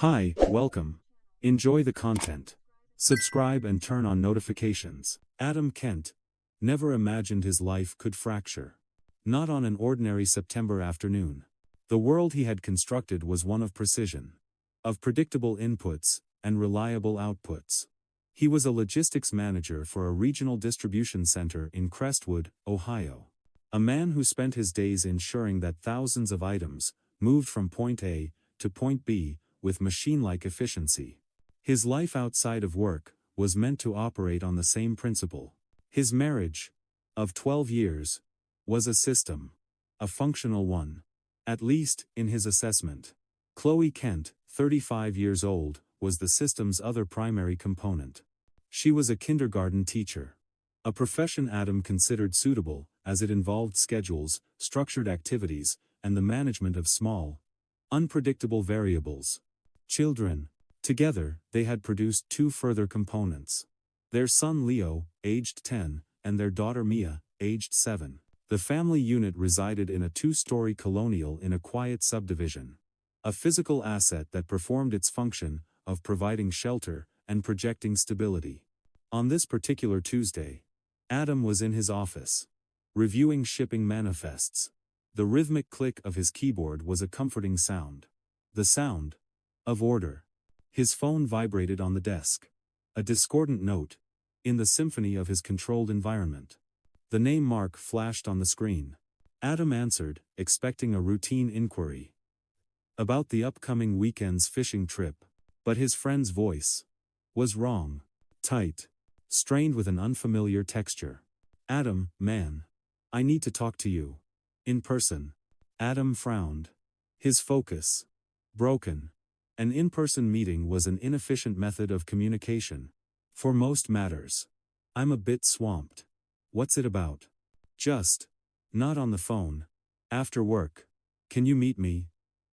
Hi, welcome. Enjoy the content. Subscribe and turn on notifications. Adam Kent never imagined his life could fracture. Not on an ordinary September afternoon. The world he had constructed was one of precision, of predictable inputs and reliable outputs. He was a logistics manager for a regional distribution center in Crestwood, Ohio. A man who spent his days ensuring that thousands of items moved from point A to point B with machine-like efficiency. His life outside of work was meant to operate on the same principle. His marriage, of 12 years, was a system, a functional one, at least in his assessment. Chloe Kent, 35 years old, was the system's other primary component. She was a kindergarten teacher, a profession Adam considered suitable as it involved schedules, structured activities, and the management of small, unpredictable variables. Children. Together, they had produced two further components. Their son Leo, aged 10, and their daughter Mia, aged 7. The family unit resided in a two-story colonial in a quiet subdivision. A physical asset that performed its function of providing shelter and projecting stability. On this particular Tuesday, Adam was in his office, reviewing shipping manifests. The rhythmic click of his keyboard was a comforting sound. The sound of order. His phone vibrated on the desk. A discordant note, in the symphony of his controlled environment. The name Mark flashed on the screen. Adam answered, expecting a routine inquiry about the upcoming weekend's fishing trip. But his friend's voice was wrong, tight, strained with an unfamiliar texture. Adam, man, I need to talk to you. In person. Adam frowned. His focus broken. An in-person meeting was an inefficient method of communication. For most matters. I'm a bit swamped. What's it about? Just. Not on the phone. After work. Can you meet me?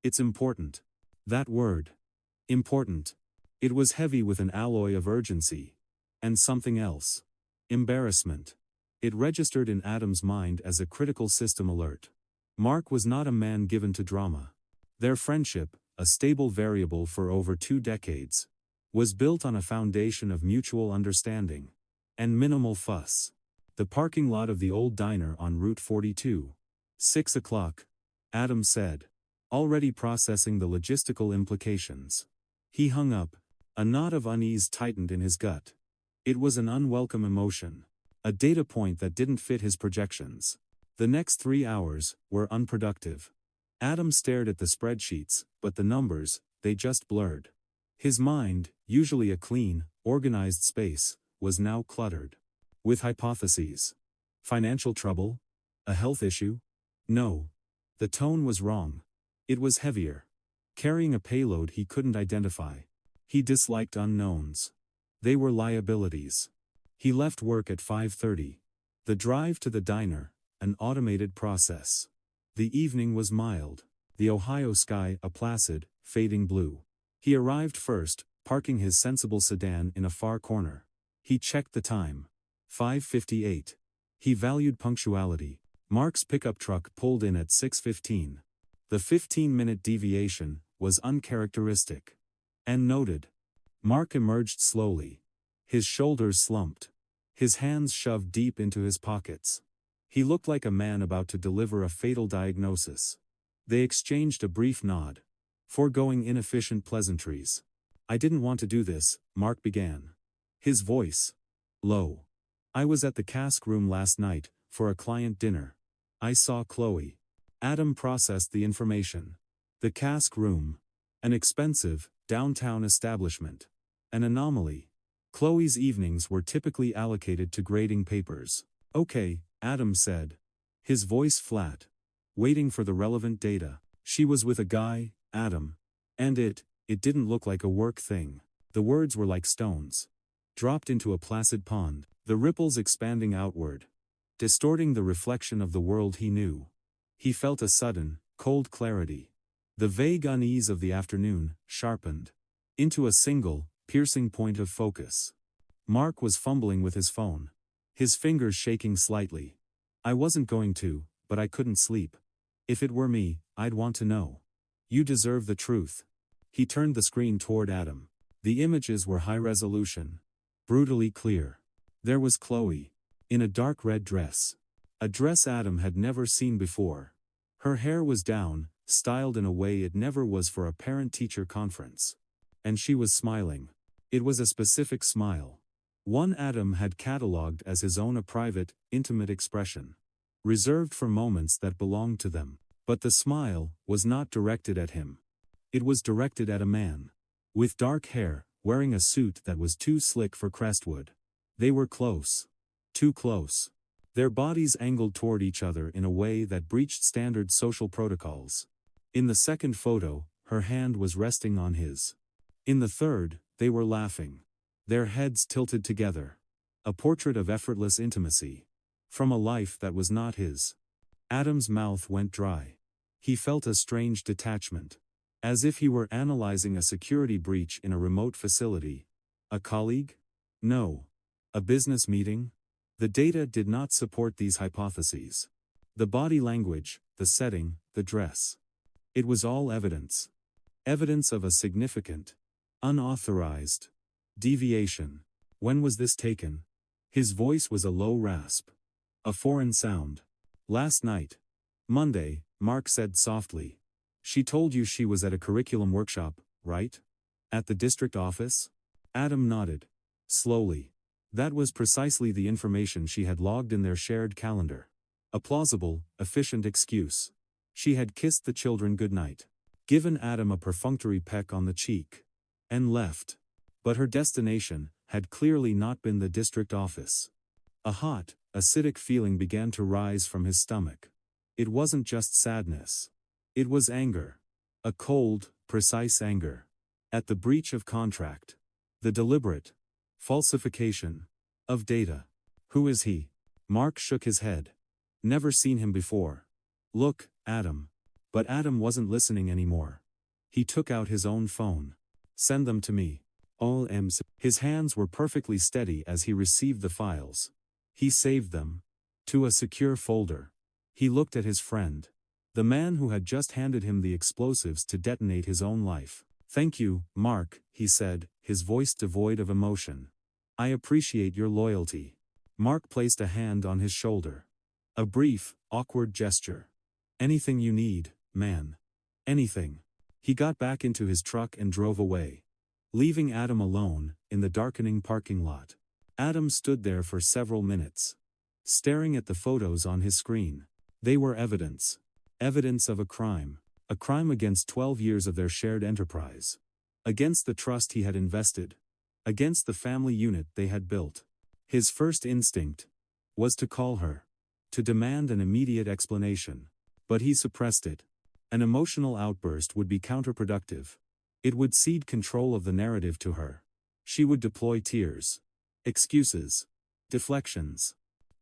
It's important. That word. Important. It was heavy with an alloy of urgency. And something else. Embarrassment. It registered in Adam's mind as a critical system alert. Mark was not a man given to drama. Their friendship, a stable variable for over 2 decades, was built on a foundation of mutual understanding and minimal fuss. The parking lot of the old diner on Route 42. 6 o'clock, Adam said, already processing the logistical implications. He hung up. A knot of unease tightened in his gut. It was an unwelcome emotion, a data point that didn't fit his projections. The next 3 hours were unproductive. Adam stared at the spreadsheets, but the numbers, they just blurred. His mind, usually a clean, organized space, was now cluttered. With hypotheses. Financial trouble? A health issue? No. The tone was wrong. It was heavier. Carrying a payload he couldn't identify. He disliked unknowns. They were liabilities. He left work at 5:30. The drive to the diner, an automated process. The evening was mild. The Ohio sky a placid, fading blue. He arrived first, parking his sensible sedan in a far corner. He checked the time. 5:58. He valued punctuality. Mark's pickup truck pulled in at 6:15. The 15-minute deviation was uncharacteristic. And noted. Mark emerged slowly. His shoulders slumped. His hands shoved deep into his pockets. He looked like a man about to deliver a fatal diagnosis. They exchanged a brief nod, foregoing inefficient pleasantries. I didn't want to do this, Mark began. His voice low. I was at the cask room last night, for a client dinner. I saw Chloe. Adam processed the information. The cask room. An expensive, downtown establishment. An anomaly. Chloe's evenings were typically allocated to grading papers. Okay, Adam said. His voice flat. Waiting for the relevant data. She was with a guy, Adam. And it didn't look like a work thing. The words were like stones. Dropped into a placid pond, the ripples expanding outward. Distorting the reflection of the world he knew. He felt a sudden, cold clarity. The vague unease of the afternoon, sharpened. Into a single, piercing point of focus. Mark was fumbling with his phone. His fingers shaking slightly. I wasn't going to, but I couldn't sleep. If it were me, I'd want to know. You deserve the truth. He turned the screen toward Adam. The images were high resolution, brutally clear. There was Chloe, in a dark red dress. A dress Adam had never seen before. Her hair was down, styled in a way it never was for a parent-teacher conference. And she was smiling. It was a specific smile. One Adam had catalogued as his own, a private, intimate expression, reserved for moments that belonged to them. But the smile was not directed at him. It was directed at a man. With dark hair, wearing a suit that was too slick for Crestwood. They were close. Too close. Their bodies angled toward each other in a way that breached standard social protocols. In the second photo, her hand was resting on his. In the third, they were laughing. Their heads tilted together. A portrait of effortless intimacy. From a life that was not his. Adam's mouth went dry. He felt a strange detachment. As if he were analyzing a security breach in a remote facility. A colleague? No. A business meeting? The data did not support these hypotheses. The body language, the setting, the dress. It was all evidence. Evidence of a significant, unauthorized deviation. When was this taken? His voice was a low rasp. A foreign sound. Last night. Monday, Mark said softly. She told you she was at a curriculum workshop, right? At the district office? Adam nodded. Slowly. That was precisely the information she had logged in their shared calendar. A plausible, efficient excuse. She had kissed the children goodnight, given Adam a perfunctory peck on the cheek, and left. But her destination had clearly not been the district office. A hot, acidic feeling began to rise from his stomach. It wasn't just sadness. It was anger. A cold, precise anger. At the breach of contract. The deliberate falsification of data. Who is he? Mark shook his head. Never seen him before. Look, Adam. But Adam wasn't listening anymore. He took out his own phone. Send them to me. All M's. His hands were perfectly steady as he received the files. He saved them. To a secure folder. He looked at his friend. The man who had just handed him the explosives to detonate his own life. Thank you, Mark, he said, his voice devoid of emotion. I appreciate your loyalty. Mark placed a hand on his shoulder. A brief, awkward gesture. Anything you need, man. Anything. He got back into his truck and drove away, leaving Adam alone, in the darkening parking lot. Adam stood there for several minutes, staring at the photos on his screen. They were evidence. Evidence of a crime against 12 years of their shared enterprise. Against the trust he had invested. Against the family unit they had built. His first instinct was to call her, to demand an immediate explanation. But he suppressed it. An emotional outburst would be counterproductive. It would cede control of the narrative to her. She would deploy tears, excuses, deflections.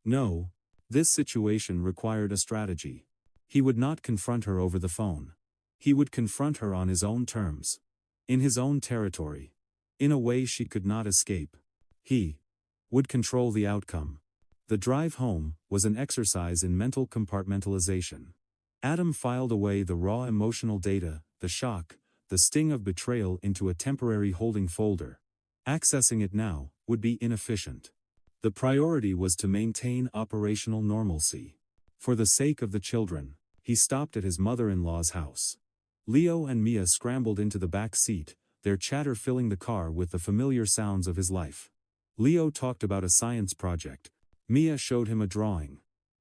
No, this situation required a strategy. He would not confront her over the phone. He would confront her on his own terms. In his own territory. In a way she could not escape. He would control the outcome. The drive home was an exercise in mental compartmentalization. Adam filed away the raw emotional data, the shock, the sting of betrayal into a temporary holding folder. Accessing it now would be inefficient. The priority was to maintain operational normalcy. For the sake of the children, he stopped at his mother-in-law's house. Leo and Mia scrambled into the back seat, their chatter filling the car with the familiar sounds of his life. Leo talked about a science project. Mia showed him a drawing.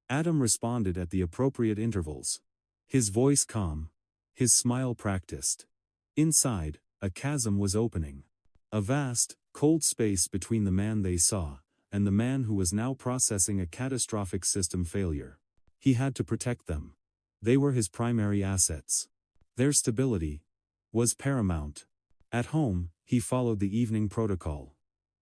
Adam responded at the appropriate intervals. His voice calm. His smile practiced. Inside, a chasm was opening. A vast, cold space between the man they saw, and the man who was now processing a catastrophic system failure. He had to protect them. They were his primary assets. Their stability was paramount. At home, he followed the evening protocol.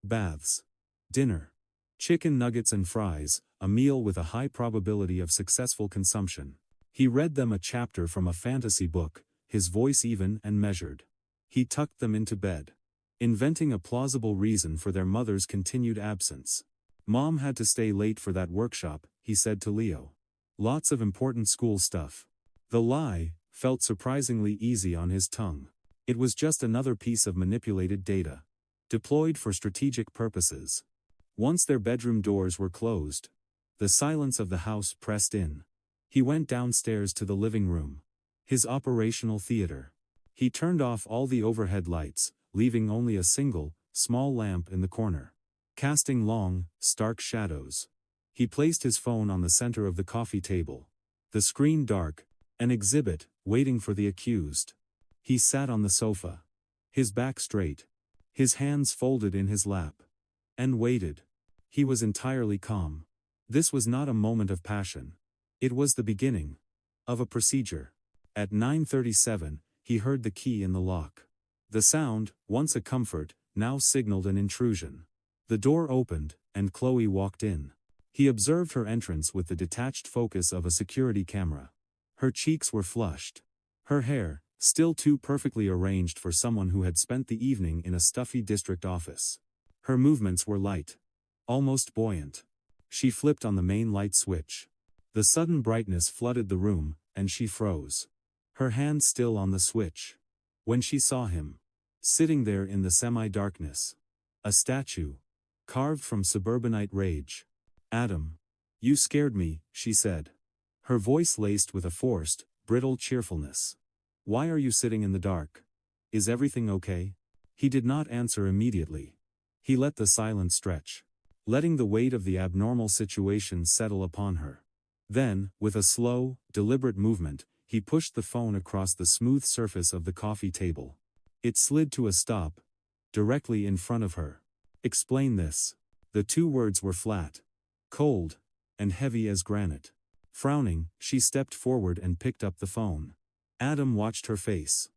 Baths. Dinner. Chicken nuggets and fries, a meal with a high probability of successful consumption. He read them a chapter from a fantasy book, his voice even and measured. He tucked them into bed, inventing a plausible reason for their mother's continued absence. Mom had to stay late for that workshop, he said to Leo. Lots of important school stuff. The lie felt surprisingly easy on his tongue. It was just another piece of manipulated data, deployed for strategic purposes. Once their bedroom doors were closed, the silence of the house pressed in. He went downstairs to the living room, his operational theater. He turned off all the overhead lights, leaving only a single, small lamp in the corner, casting long, stark shadows. He placed his phone on the center of the coffee table, the screen dark, an exhibit, waiting for the accused. He sat on the sofa, his back straight, his hands folded in his lap, and waited. He was entirely calm. This was not a moment of passion. It was the beginning of a procedure. At 9:37, he heard the key in the lock. The sound, once a comfort, now signaled an intrusion. The door opened, and Chloe walked in. He observed her entrance with the detached focus of a security camera. Her cheeks were flushed. Her hair, still too perfectly arranged for someone who had spent the evening in a stuffy district office. Her movements were light, almost buoyant. She flipped on the main light switch. The sudden brightness flooded the room, and she froze, her hand still on the switch. When she saw him, sitting there in the semi-darkness, a statue, carved from suburbanite rage. "Adam, you scared me," she said, her voice laced with a forced, brittle cheerfulness. "Why are you sitting in the dark? Is everything okay?" He did not answer immediately. He let the silence stretch, letting the weight of the abnormal situation settle upon her. Then, with a slow, deliberate movement, he pushed the phone across the smooth surface of the coffee table. It slid to a stop, directly in front of her. "Explain this." The two words were flat, cold, and heavy as granite. Frowning, she stepped forward and picked up the phone. Adam watched her face,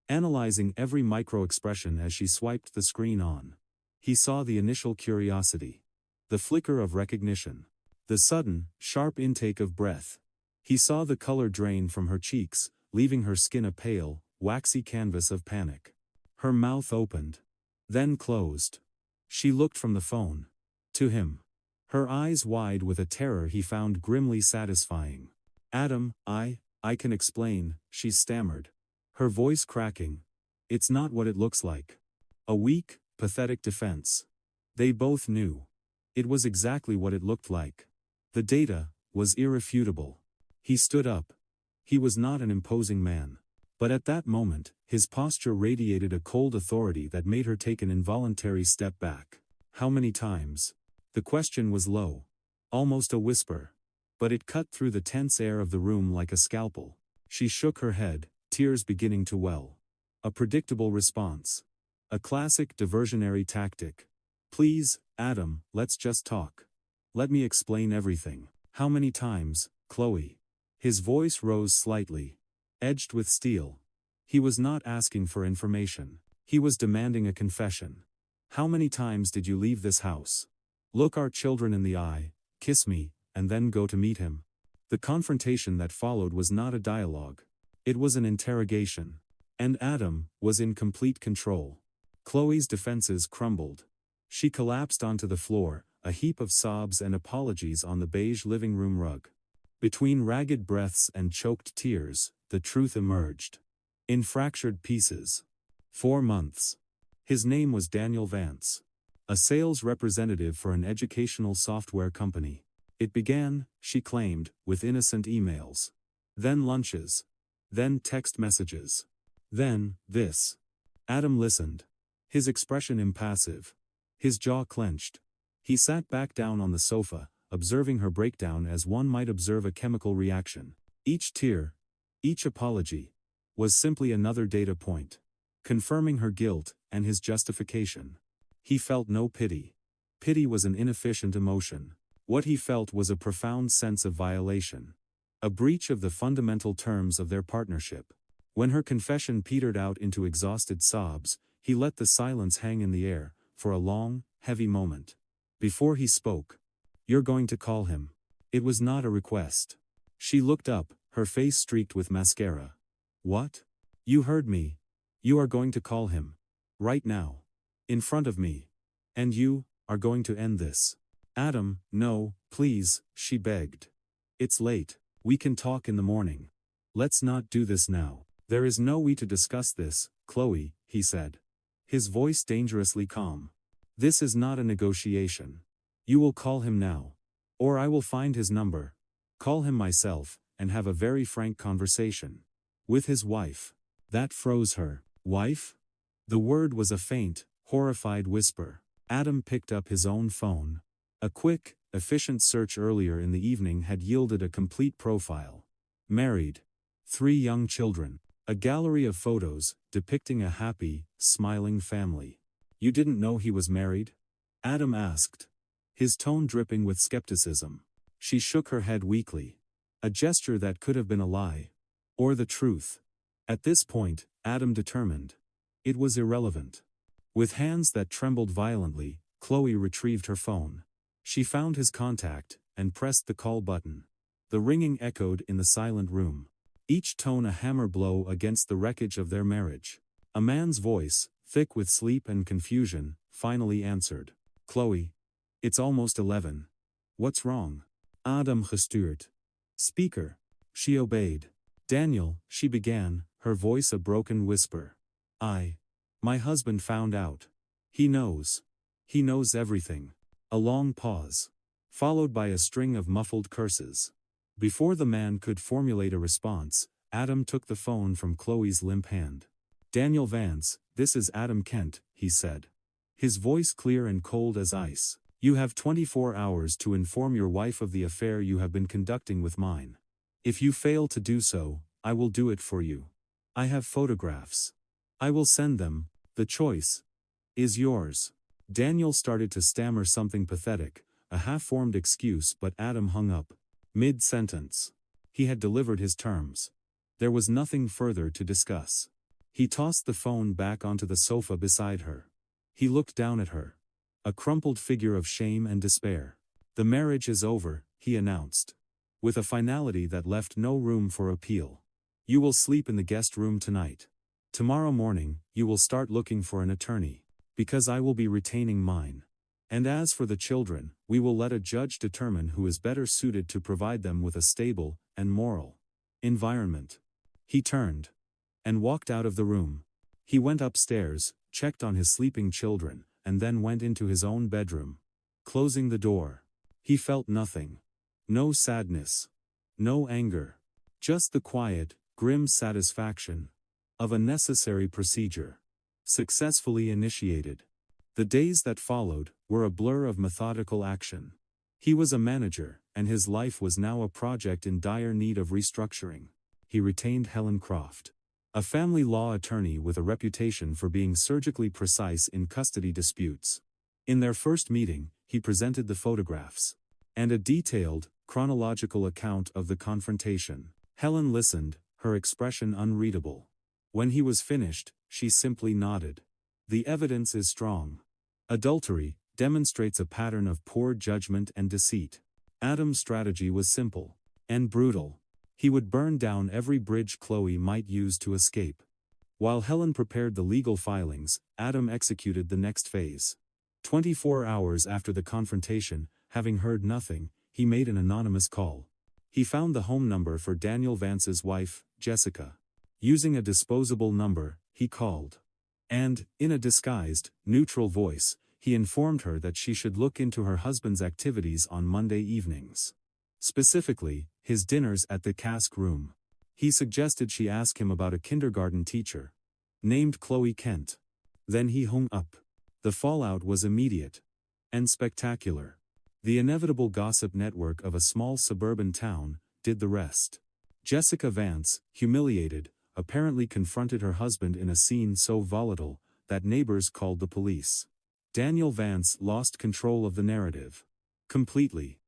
analyzing every micro-expression as she swiped the screen on. He saw the initial curiosity, the flicker of recognition, the sudden, sharp intake of breath. He saw the color drain from her cheeks, leaving her skin a pale, waxy canvas of panic. Her mouth opened, then closed. She looked from the phone to him, her eyes wide with a terror he found grimly satisfying. "Adam, I can explain," she stammered, her voice cracking. "It's not what it looks like." A weak, pathetic defense. They both knew. It was exactly what it looked like. The data was irrefutable. He stood up. He was not an imposing man. But at that moment, his posture radiated a cold authority that made her take an involuntary step back. "How many times?" The question was low, almost a whisper. But it cut through the tense air of the room like a scalpel. She shook her head, tears beginning to well. A predictable response. A classic diversionary tactic. "Please, Adam, let's just talk. Let me explain everything." "How many times, Chloe?" His voice rose slightly, edged with steel. He was not asking for information. He was demanding a confession. "How many times did you leave this house? Look our children in the eye, kiss me, and then go to meet him?" The confrontation that followed was not a dialogue. It was an interrogation. And Adam was in complete control. Chloe's defenses crumbled. She collapsed onto the floor, a heap of sobs and apologies on the beige living room rug. Between ragged breaths and choked tears, the truth emerged. In fractured pieces. 4 months. His name was Daniel Vance, a sales representative for an educational software company. It began, she claimed, with innocent emails. Then lunches. Then text messages. Then, this. Adam listened. His expression impassive. His jaw clenched. He sat back down on the sofa, observing her breakdown as one might observe a chemical reaction. Each tear, each apology, was simply another data point, confirming her guilt and his justification. He felt no pity. Pity was an inefficient emotion. What he felt was a profound sense of violation. A breach of the fundamental terms of their partnership. When her confession petered out into exhausted sobs, he let the silence hang in the air, for a long, heavy moment. Before he spoke. "You're going to call him." It was not a request. She looked up, her face streaked with mascara. "What? You heard me. You are going to call him. Right now. In front of me. And you are going to end this." "Adam, no, please," she begged. "It's late. We can talk in the morning. Let's not do this now." "There is no way to discuss this, Chloe," he said. His voice dangerously calm. "This is not a negotiation. You will call him now. Or I will find his number. Call him myself, and have a very frank conversation. With his wife." That froze her. Wife? The word was a faint, horrified whisper. Adam picked up his own phone. A quick, efficient search earlier in the evening had yielded a complete profile. Married. 3 young children. A gallery of photos, depicting a happy, smiling family. "You didn't know he was married?" Adam asked, his tone dripping with skepticism. She shook her head weakly. A gesture that could have been a lie. Or the truth. At this point, Adam determined. It was irrelevant. With hands that trembled violently, Chloe retrieved her phone. She found his contact, and pressed the call button. The ringing echoed in the silent room. Each tone a hammer blow against the wreckage of their marriage. A man's voice, thick with sleep and confusion, finally answered. "Chloe. It's almost 11. What's wrong?" Adam gestuurd. "Speaker." She obeyed. "Daniel," she began, her voice a broken whisper. My husband found out. He knows. He knows everything." A long pause. Followed by a string of muffled curses. Before the man could formulate a response, Adam took the phone from Chloe's limp hand. "Daniel Vance, this is Adam Kent," he said. His voice clear and cold as ice. "You have 24 hours to inform your wife of the affair you have been conducting with mine. If you fail to do so, I will do it for you. I have photographs. I will send them. The choice is yours." Daniel started to stammer something pathetic, a half-formed excuse, but Adam hung up. Mid-sentence. He had delivered his terms. There was nothing further to discuss. He tossed the phone back onto the sofa beside her. He looked down at her. A crumpled figure of shame and despair. "The marriage is over," he announced. With a finality that left no room for appeal. "You will sleep in the guest room tonight. Tomorrow morning, you will start looking for an attorney. Because I will be retaining mine. And as for the children, we will let a judge determine who is better suited to provide them with a stable and moral environment." He turned and walked out of the room. He went upstairs, checked on his sleeping children, and then went into his own bedroom. Closing the door, he felt nothing. No sadness. No anger. Just the quiet, grim satisfaction of a necessary procedure. Successfully initiated. The days that followed were a blur of methodical action. He was a manager, and his life was now a project in dire need of restructuring. He retained Helen Croft, a family law attorney with a reputation for being surgically precise in custody disputes. In their first meeting, he presented the photographs and a detailed, chronological account of the confrontation. Helen listened, her expression unreadable. When he was finished, she simply nodded. "The evidence is strong. Adultery demonstrates a pattern of poor judgment and deceit." Adam's strategy was simple and brutal. He would burn down every bridge Chloe might use to escape. While Helen prepared the legal filings, Adam executed the next phase. 24 hours after the confrontation, having heard nothing, he made an anonymous call. He found the home number for Daniel Vance's wife, Jessica. Using a disposable number, he called. And, in a disguised, neutral voice, he informed her that she should look into her husband's activities on Monday evenings. Specifically, his dinners at the Cask Room. He suggested she ask him about a kindergarten teacher named Chloe Kent. Then he hung up. The fallout was immediate and spectacular. The inevitable gossip network of a small suburban town did the rest. Jessica Vance, humiliated, apparently confronted her husband in a scene so volatile that neighbors called the police. Daniel Vance lost control of the narrative. Completely.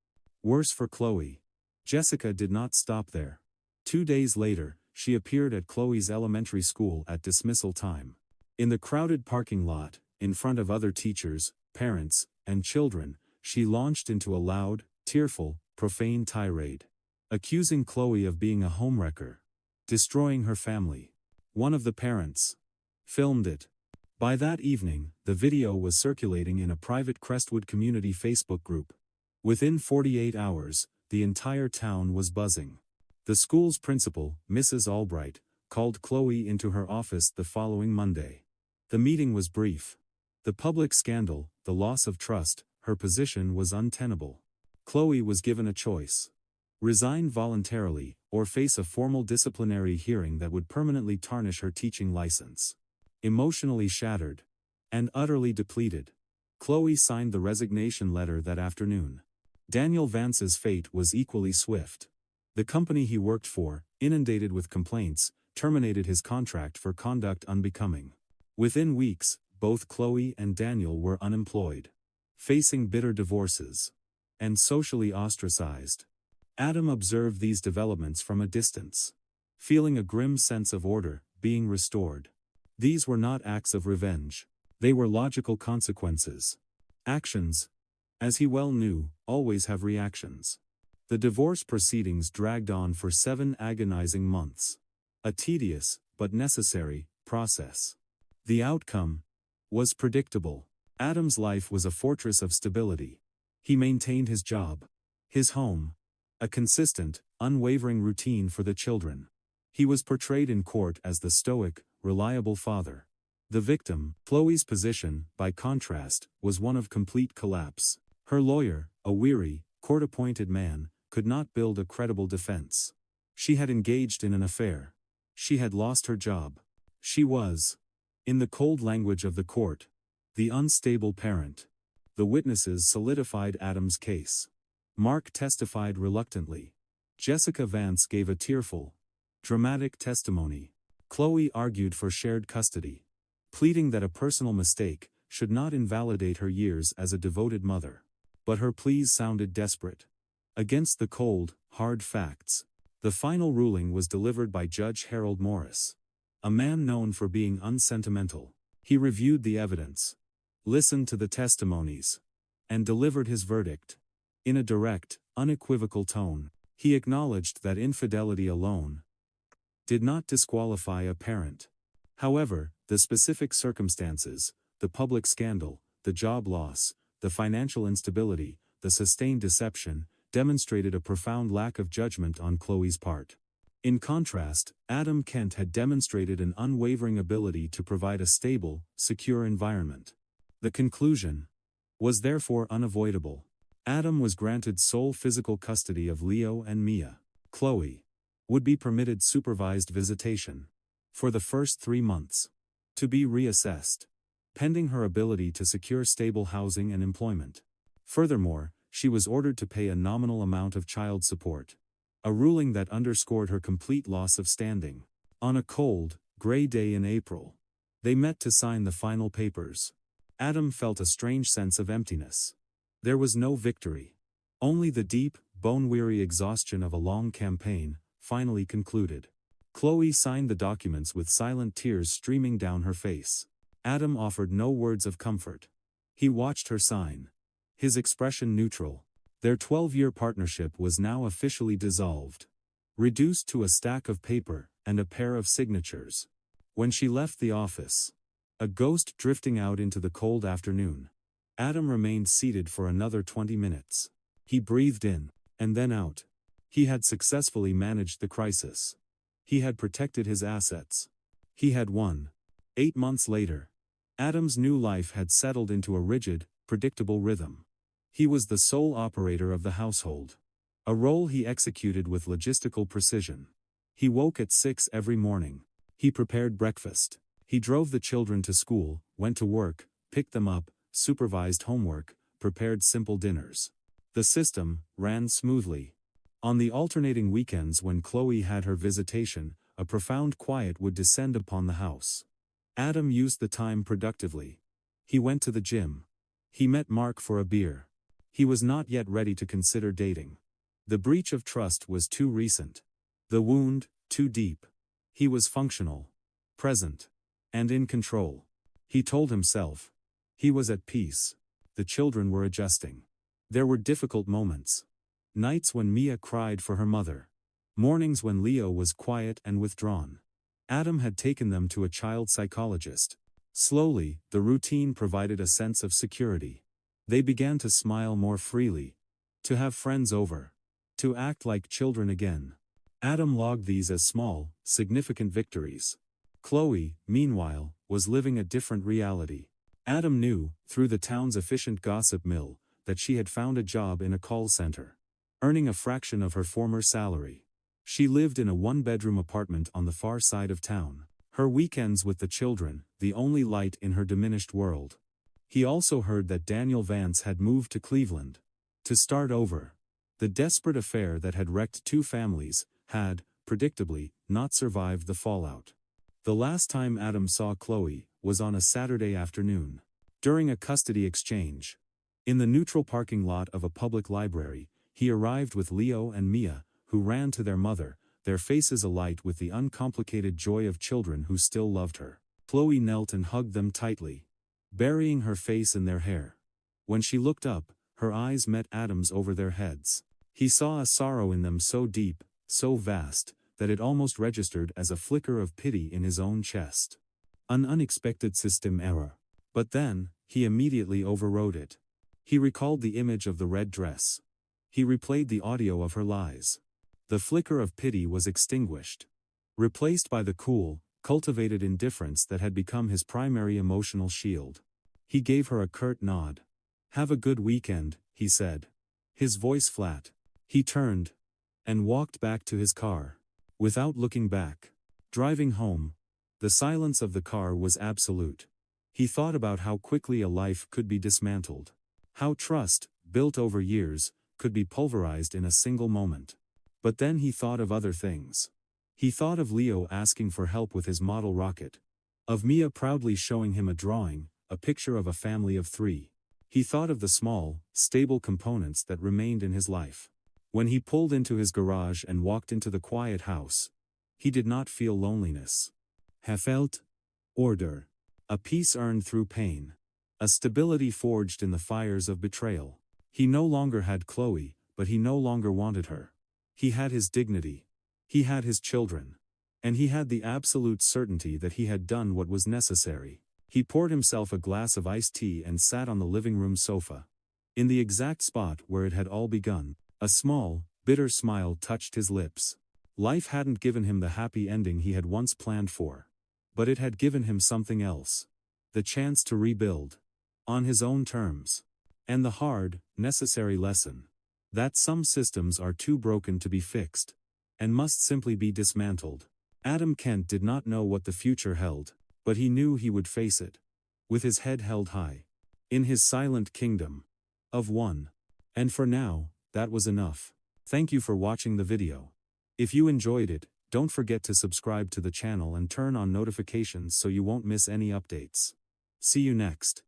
Worse for Chloe. Jessica did not stop there. 2 days later, she appeared at Chloe's elementary school at dismissal time. In the crowded parking lot, in front of other teachers, parents, and children, she launched into a loud, tearful, profane tirade. Accusing Chloe of being a homewrecker. Destroying her family. One of the parents filmed it. By that evening, the video was circulating in a private Crestwood community Facebook group. Within 48 hours, the entire town was buzzing. The school's principal, Mrs. Albright, called Chloe into her office the following Monday. The meeting was brief. The public scandal, the loss of trust, her position was untenable. Chloe was given a choice: resign voluntarily, or face a formal disciplinary hearing that would permanently tarnish her teaching license. Emotionally shattered and utterly depleted, Chloe signed the resignation letter that afternoon. Daniel Vance's fate was equally swift. The company he worked for, inundated with complaints, terminated his contract for conduct unbecoming. Within weeks, both Chloe and Daniel were unemployed, facing bitter divorces, and socially ostracized. Adam observed these developments from a distance, feeling a grim sense of order being restored. These were not acts of revenge. They were logical consequences. Actions, as he well knew, always have reactions. The divorce proceedings dragged on for 7 agonizing months. A tedious, but necessary, process. The outcome was predictable. Adam's life was a fortress of stability. He maintained his job, his home, a consistent, unwavering routine for the children. He was portrayed in court as the stoic, reliable father. The victim, Chloe's position, by contrast, was one of complete collapse. Her lawyer, a weary, court-appointed man, could not build a credible defense. She had engaged in an affair. She had lost her job. She was, in the cold language of the court, the unstable parent. The witnesses solidified Adam's case. Mark testified reluctantly. Jessica Vance gave a tearful, dramatic testimony. Chloe argued for shared custody, pleading that a personal mistake should not invalidate her years as a devoted mother. But her pleas sounded desperate. Against the cold, hard facts, the final ruling was delivered by Judge Harold Morris, a man known for being unsentimental. He reviewed the evidence, listened to the testimonies, and delivered his verdict. In a direct, unequivocal tone, he acknowledged that infidelity alone did not disqualify a parent. However, the specific circumstances, the public scandal, the job loss, the financial instability, the sustained deception, demonstrated a profound lack of judgment on Chloe's part. In contrast, Adam Kent had demonstrated an unwavering ability to provide a stable, secure environment. The conclusion was therefore unavoidable. Adam was granted sole physical custody of Leo and Mia. Chloe would be permitted supervised visitation for the first 3 months, to be reassessed, pending her ability to secure stable housing and employment. Furthermore, she was ordered to pay a nominal amount of child support, a ruling that underscored her complete loss of standing. On a cold, gray day in April, they met to sign the final papers. Adam felt a strange sense of emptiness. There was no victory. Only the deep, bone-weary exhaustion of a long campaign, finally concluded. Chloe signed the documents with silent tears streaming down her face. Adam offered no words of comfort. He watched her sign, his expression neutral. Their 12-year partnership was now officially dissolved, reduced to a stack of paper and a pair of signatures. When she left the office, a ghost drifting out into the cold afternoon, Adam remained seated for another 20 minutes. He breathed in, and then out. He had successfully managed the crisis. He had protected his assets. He had won. 8 months later, Adam's new life had settled into a rigid, predictable rhythm. He was the sole operator of the household, a role he executed with logistical precision. He woke at 6 every morning. He prepared breakfast. He drove the children to school, went to work, picked them up, supervised homework, prepared simple dinners. The system ran smoothly. On the alternating weekends when Chloe had her visitation, a profound quiet would descend upon the house. Adam used the time productively. He went to the gym. He met Mark for a beer. He was not yet ready to consider dating. The breach of trust was too recent. The wound, too deep. He was functional, present, and in control. He told himself. He was at peace. The children were adjusting. There were difficult moments. Nights when Mia cried for her mother. Mornings when Leo was quiet and withdrawn. Adam had taken them to a child psychologist. Slowly, the routine provided a sense of security. They began to smile more freely, to have friends over, to act like children again. Adam logged these as small, significant victories. Chloe, meanwhile, was living a different reality. Adam knew, through the town's efficient gossip mill, that she had found a job in a call center, earning a fraction of her former salary. She lived in a one-bedroom apartment on the far side of town. Her weekends with the children, the only light in her diminished world. He also heard that Daniel Vance had moved to Cleveland. To start over. The desperate affair that had wrecked two families, had, predictably, not survived the fallout. The last time Adam saw Chloe was on a Saturday afternoon. During a custody exchange. In the neutral parking lot of a public library, he arrived with Leo and Mia, who ran to their mother, their faces alight with the uncomplicated joy of children who still loved her. Chloe knelt and hugged them tightly, burying her face in their hair. When she looked up, her eyes met Adam's over their heads. He saw a sorrow in them so deep, so vast, that it almost registered as a flicker of pity in his own chest. An unexpected system error. But then, he immediately overrode it. He recalled the image of the red dress. He replayed the audio of her lies. The flicker of pity was extinguished. Replaced by the cool, cultivated indifference that had become his primary emotional shield. He gave her a curt nod. "Have a good weekend," he said. His voice flat. He turned and walked back to his car. Without looking back. Driving home. The silence of the car was absolute. He thought about how quickly a life could be dismantled. How trust, built over years, could be pulverized in a single moment. But then he thought of other things. He thought of Leo asking for help with his model rocket. Of Mia proudly showing him a drawing, a picture of a family of 3. He thought of the small, stable components that remained in his life. When he pulled into his garage and walked into the quiet house, he did not feel loneliness. He felt order. A peace earned through pain. A stability forged in the fires of betrayal. He no longer had Chloe, but he no longer wanted her. He had his dignity. He had his children. And he had the absolute certainty that he had done what was necessary. He poured himself a glass of iced tea and sat on the living room sofa. In the exact spot where it had all begun, a small, bitter smile touched his lips. Life hadn't given him the happy ending he had once planned for. But it had given him something else. The chance to rebuild. On his own terms. And the hard, necessary lesson. That some systems are too broken to be fixed. And must simply be dismantled. Adam Kent did not know what the future held, but he knew he would face it. With his head held high. In his silent kingdom. Of one. And for now, that was enough. Thank you for watching the video. If you enjoyed it, don't forget to subscribe to the channel and turn on notifications so you won't miss any updates. See you next.